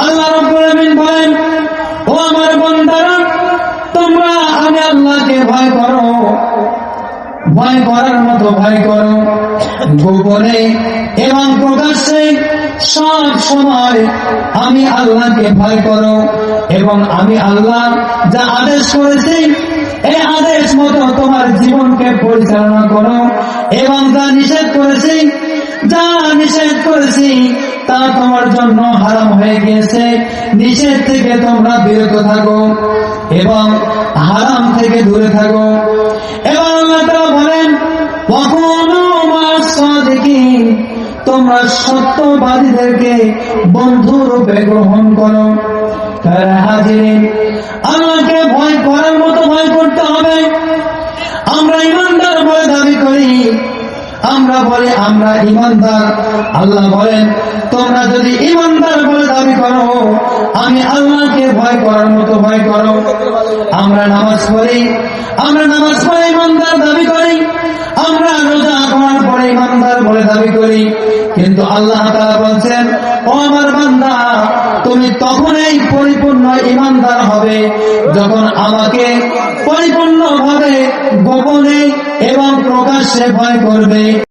আল্লাহ রাব্বুল আলামিন বলেন, ও আমার বান্দারা, তোমরা আমি আল্লাহকে ভয় করো, ভয় করার মতো ভয় করো, গোপনে এবং প্রকাশ্যে সব সময় আমি আল্লাহকে ভয় করো, এবং আমি আল্লাহ যা আদেশ করেছি এই আদেশ মতো তোমার জীবনকে পরিচালনা করো, এবং যা নিষেধ করেছি তা তোমার জন্য হারাম হয়ে গিয়েছে, নিষেধ থেকে তোমরা বিরত থাকো এবং হারাম থেকে দূরে থাকো। এবং আল্লাহ তাআলা বলেন, ওয়াকুনু মা'আস সাদিকিন, তোমরা সত্যবাদীদেরকে বন্ধু রূপে গ্রহণ করো। তারা হাজিরিন, আল্লাহকে ভয় করার মতো ভয় করতে হবে। আমরা ঈমানদার বলে দাবি করি, আমরা বলি আমরা ঈমানদার। আল্লাহ বলেন, তোমরা যদি ঈমানদার বলে দাবি করো, আমি আল্লাহকে ভয় করার মতো ভয় করো। আমরা নামাজ পড়ি ঈমানদার দাবি করি, আমরা রোজা করার পরে ঈমানদার বলে দাবি করি, কিন্তু আল্লাহ তাআলা বলছেন, ও আমার বান্দা, তুমি তখনই পরিপূর্ণ ঈমানদার হবে যখন আমাকে পরিপূর্ণভাবে গোপনে এবং প্রকাশ্যে ভয় করবে।